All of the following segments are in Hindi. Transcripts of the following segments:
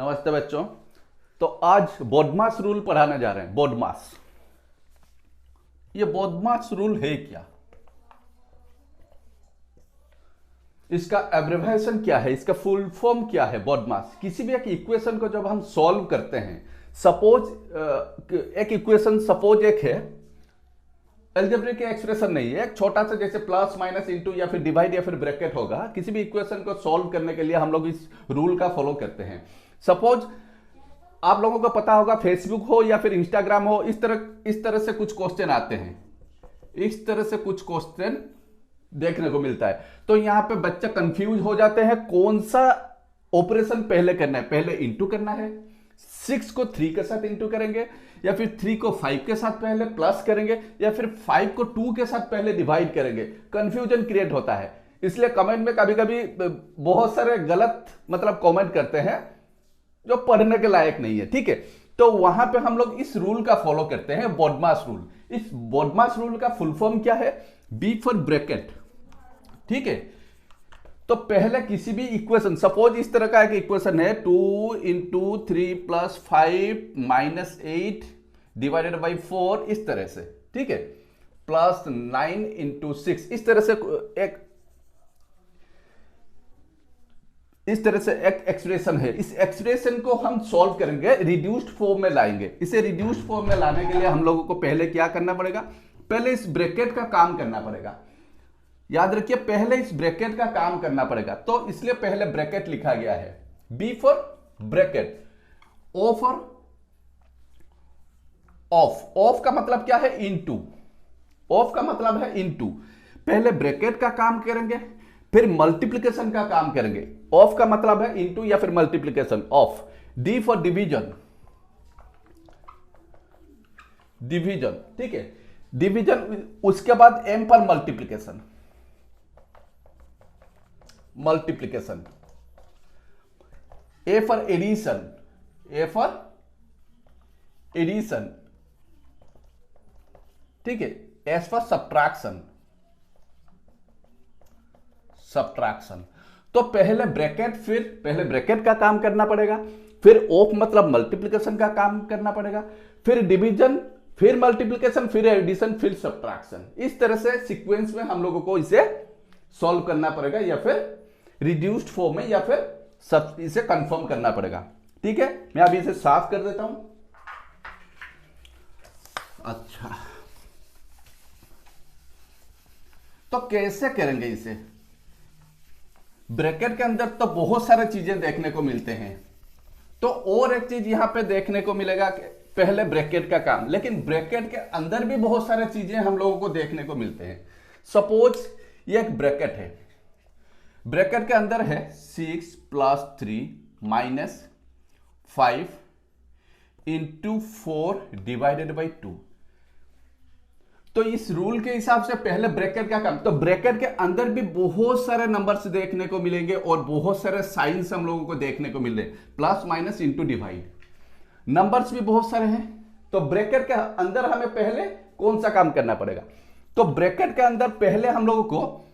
नमस्ते बच्चों। तो आज बोडमास रूल पढ़ाने जा रहे हैं। बोडमास, ये बोडमास रूल है क्या, इसका एब्रिविएशन क्या है, इसका फुल फॉर्म क्या है। बोडमास किसी भी एक इक्वेशन को जब हम सॉल्व करते हैं, सपोज एक इक्वेशन सपोज एक है, अलजेब्रिक एक्सप्रेशन नहीं है, एक छोटा सा जैसे प्लस माइनस इंटू या फिर डिवाइड या फिर ब्रैकेट होगा। किसी भी इक्वेशन को सॉल्व करने के लिए हम लोग इस रूल का फॉलो करते हैं। सपोज आप लोगों को पता होगा, फेसबुक हो या फिर इंस्टाग्राम हो, इस तरह से कुछ क्वेश्चन आते हैं, इस तरह से कुछ क्वेश्चन देखने को मिलता है। तो यहां पे बच्चे कंफ्यूज हो जाते हैं, कौन सा ऑपरेशन पहले करना है। पहले इंटू करना है, 6 को 3 के साथ इंटू करेंगे, या फिर 3 को 5 के साथ पहले प्लस करेंगे, या फिर 5 को 2 के साथ पहले डिवाइड करेंगे। कंफ्यूजन क्रिएट होता है। इसलिए कमेंट में कभी कभी बहुत सारे गलत कमेंट करते हैं जो पढ़ने के लायक नहीं है। ठीक है, तो वहां पे हम लोग इस रूल का फॉलो करते हैं, बोडमास रूल। इस बोडमास रूल का फुल फॉर्म क्या है? B for bracket. ठीक है, तो पहले किसी भी इक्वेशन, सपोज इस तरह का एक इक्वेशन है, 2 into 3 plus 5 minus 8 divided by 4, इस तरह से। ठीक है, प्लस 9 इंटू 6, इस तरह से एक एक्सप्रेशन है। इस एक्सप्रेशन को हम सॉल्व करेंगे, रिड्यूस्ड फॉर्म में लाएंगे। इसे रिड्यूस्ड फॉर्म में लाने के लिए हम लोगों को पहले क्या करना पड़ेगा? पहले इस ब्रैकेट का काम करना पड़ेगा। याद रखिए, पहले इस ब्रैकेट का काम करना पड़ेगा। तो इसलिए पहले ब्रैकेट लिखा गया है, B for bracket, O for of. Of का मतलब क्या है? इनटू। ऑफ का मतलब है इनटू। पहले ब्रैकेट का काम करेंगे, फिर मल्टीप्लिकेशन का काम करेंगे। ऑफ का मतलब है इनटू या फिर multiplication, of. D for division, division. ठीक है, डिवीजन। उसके बाद एम पर multiplication, multiplication. A for addition, A for addition. ठीक है, एस फॉर सब्ट्रैक्शन, सब्ट्रैक्शन। तो पहले ब्रैकेट, फिर पहले ब्रैकेट का काम करना पड़ेगा, फिर ऑफ मतलब मल्टीप्लिकेशन का काम करना पड़ेगा, फिर डिवीजन, फिर मल्टीप्लिकेशन, फिर एडिशन, फिर सब्ट्रैक्शन। इस तरह से सीक्वेंस में हम लोगों को इसे सॉल्व करना पड़ेगा, या फिर रिड्यूस्ड फॉर्म में, या फिर इसे कंफर्म करना पड़ेगा। ठीक है, मैं अभी इसे साफ कर देता हूं। अच्छा, तो कैसे करेंगे इसे? ब्रैकेट के अंदर तो बहुत सारे चीजें देखने को मिलते हैं, तो और एक चीज यहां पे देखने को मिलेगा कि पहले ब्रैकेट का काम, लेकिन ब्रैकेट के अंदर भी बहुत सारे चीजें हम लोगों को देखने को मिलते हैं। सपोज ये एक ब्रैकेट है, ब्रैकेट के अंदर है 6 plus 3 minus 5 into 4 divided by 2। तो इस रूल के हिसाब से पहले ब्रैकेट का काम। तो ब्रैकेट के अंदर भी बहुत सारे नंबर्स देखने को मिलेंगे और बहुत सारे साइंस हम लोगों को देखने को मिल रहे हैं, plus minus into divide, numbers भी बहुत सारे हैं। तो ब्रैकेट के अंदर हमें पहले कौन सा काम करना पड़ेगा? तो ब्रैकेट के अंदर पहले हम लोगों को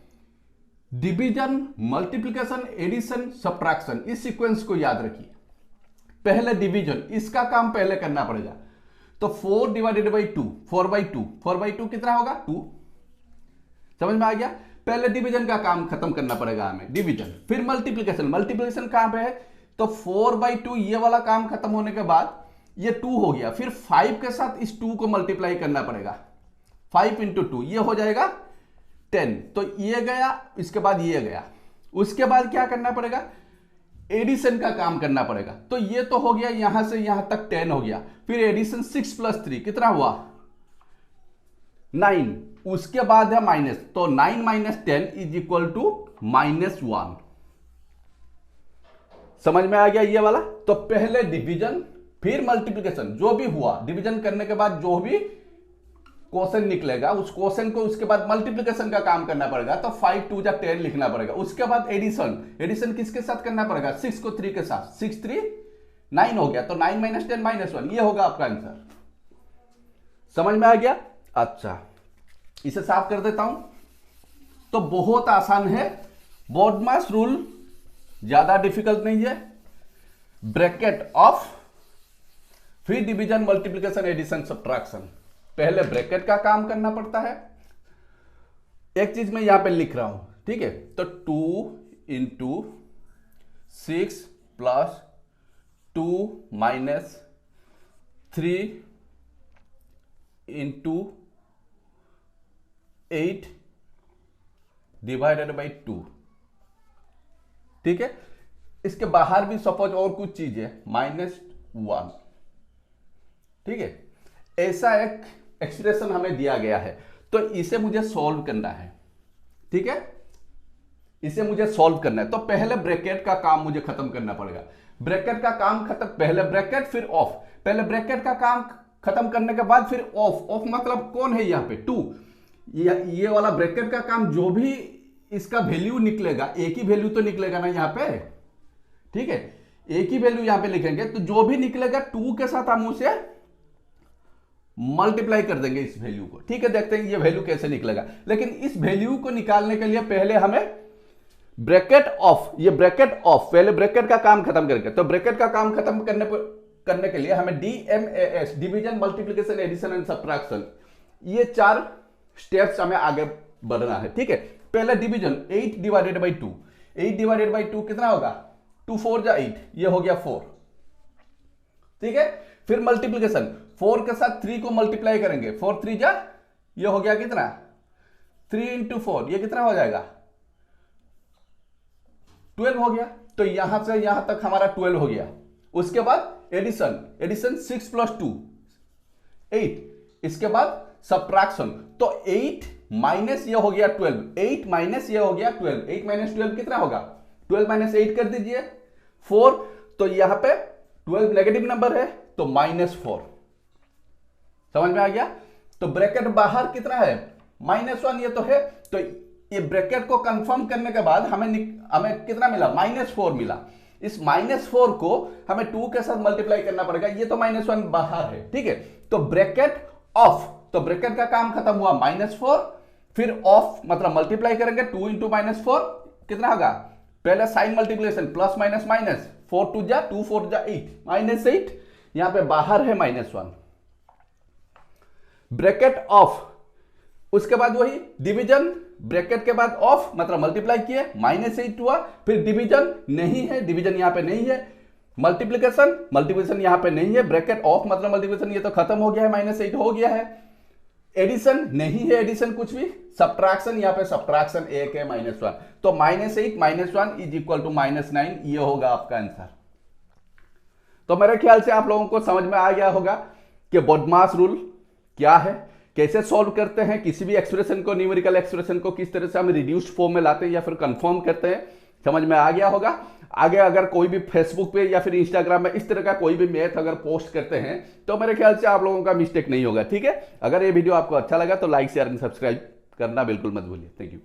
डिवीजन, मल्टीप्लिकेशन, एडिशन, सब्ट्रैक्शन, इस सीक्वेंस को याद रखिए। पहले डिवीजन, इसका काम पहले करना पड़ेगा। तो 4 डिवाइडेड बाई 2, 4 बाई 2, 4 बाई 2 कितना होगा? 2। समझ में आ गया? पहले डिवीजन का काम खत्म करना पड़ेगा हमें, डिवीजन। फिर मल्टीप्लिकेशन, मल्टीप्लिकेशन कहां पे है? तो 4 बाई 2, ये वाला काम खत्म होने के बाद ये 2 हो गया, फिर 5 के साथ इस 2 को मल्टीप्लाई करना पड़ेगा, 5 इंटू 2, ये हो जाएगा 10। तो ये गया, इसके बाद ये गया। उसके बाद क्या करना पड़ेगा? एडिशन का काम करना पड़ेगा। तो ये तो हो गया, यहां से यहां तक 10 हो गया। फिर एडिशन 6 प्लस 3 कितना हुआ? 9। उसके बाद है माइनस, तो 9 माइनस 10 इज इक्वल टू -1। समझ में आ गया ये वाला? तो पहले डिवीजन, फिर मल्टीप्लिकेशन, जो भी हुआ डिवीजन करने के बाद जो भी क्वेश्चन निकलेगा, उस क्वेश्चन को उसके बाद मल्टीप्लिकेशन का काम करना पड़ेगा। तो 5 2 जा 10 लिखना पड़ेगा। उसके बाद एडिशन, एडिशन किसके साथ करना पड़ेगा? 6 को 3 के साथ, 6 3 9 हो गया। तो 9 माइनस 10 -1, ये होगा आपका आंसर। समझ में आ गया? अच्छा, इसे साफ कर देता हूं। तो बहुत आसान है, बोडमास रूल ज्यादा डिफिकल्ट नहीं है। ब्रैकेट ऑफ, फिर डिवीजन, मल्टीप्लिकेशन, एडिशन, सब्ट्रैक्शन। पहले ब्रैकेट का काम करना पड़ता है। एक चीज मैं यहां पे लिख रहा हूं, ठीक है, तो 2 into 6 plus 2 minus 3 into 8 divided by 2, ठीक है। इसके बाहर भी सपोज और कुछ चीज है, -1, ठीक है। ऐसा एक एक्सप्रेशन हमें दिया गया है, तो इसे मुझे सॉल्व करना है, ठीक है। इसे मुझे सॉल्व करना है, तो पहले ब्रैकेट का काम मुझे खत्म करना पड़ेगा। ब्रैकेट का काम खत्म, पहले ब्रैकेट फिर ऑफ, पहले ब्रैकेट का काम खत्म करने के बाद फिर ऑफ। ऑफ मतलब कौन है यहां पे 2, ये वाला ब्रैकेट का काम, जो भी इसका वैल्यू निकलेगा, एक ही वैल्यू तो निकलेगा ना यहां पे, ठीक है। एक ही वैल्यू यहां पे लिखेंगे, तो जो भी निकलेगा 2 के साथ हम उसे मल्टीप्लाई कर देंगे इस वैल्यू को, ठीक है। देखते हैं ये वैल्यू कैसे निकलेगा। लेकिन इस वैल्यू को निकालने के लिए पहले हमें ब्रैकेट ऑफ, ये ब्रैकेट ऑफ, पहले ब्रैकेट का काम खत्म करके, तो ब्रैकेट का काम खत्म करने के लिए हमें DMAS, division, multiplication, addition and subtraction, ये 4 स्टेप्स हमें आगे बढ़ना है, ठीक है। पहले division, 8 divided by 2, 8 divided by 2 कितना होगा, 2 4 जा 8, ये हो गया 4, ठीक है। फिर मल्टीप्लिकेशन, 4 के साथ 3 को मल्टीप्लाई करेंगे, 4 3 जा, ये हो गया कितना, 3 इंटू 4, ये कितना हो जाएगा, 12 हो गया। तो यहां से यहां तक हमारा 12 हो गया। उसके बाद एडिशन, एडिशन 6 प्लस 2 8, इसके बाद सब्ट्रैक्शन, तो 8 माइनस ये हो गया 12, 8 माइनस ये हो गया 12, 8 माइनस 12 कितना होगा, 12 माइनस 8 कर दीजिए 4, तो यहां पे 12 नेगेटिव नंबर है, तो -4, समझ में आ गया। तो ब्रैकेट बाहर कितना है, -1 ये तो है, तो ये ब्रैकेट को कंफर्म करने के बाद हमें कितना मिला, -4 मिला। इस -4 को हमें 2 के साथ मल्टीप्लाई करना पड़ेगा, ये तो -1 बाहर है, ठीक है। तो ब्रैकेट ऑफ, तो ब्रैकेट का काम खत्म हुआ, -4, फिर ऑफ मतलब मल्टीप्लाई करेंगे, 2 इंटू -4 कितना होगा, पहले sign multiplication, plus minus minus, 4 2 जा 2 4 जा 8, -8, यहां पे बाहर है -1, ब्रैकेट ऑफ। उसके बाद वही डिवीजन, ब्रैकेट के बाद ऑफ मतलब मल्टीप्लाई किए, -8 हुआ, फिर डिवीजन नहीं है, डिवीजन यहां पे नहीं है, मल्टीप्लिकेशन, मल्टीप्लिकेशन यहां पे नहीं है, ब्रैकेट ऑफ मतलब मल्टीप्लिकेशन ये तो खत्म हो गया है, -8 हो गया है, एडिशन नहीं है, एडिशन कुछ भी, सब्ट्रैक्शन, यहां पे सब्ट्रैक्शन 1 है, -1, तो -8 -1 इज इक्वल टू -9, ये होगा आपका आंसर। तो मेरे ख्याल से आप लोगों को समझ में आ गया होगा कि BODMAS रूल क्या है, कैसे सॉल्व करते हैं किसी भी एक्सप्रेशन को, न्यूमेरिकल एक्सप्रेशन को किस तरह से हम रिड्यूस्ड फॉर्म में लाते हैं या फिर कंफर्म करते हैं, समझ में आ गया होगा। आगे अगर कोई भी फेसबुक पे या फिर इंस्टाग्राम में इस तरह का कोई भी मैथ अगर पोस्ट करते हैं तो मेरे ख्याल से आप लोगों का मिस्टेक नहीं होगा, ठीक है। अगर ये वीडियो आपको अच्छा लगा तो लाइक शेयर एंड सब्सक्राइब करना बिल्कुल मत भूलिए। Thank you.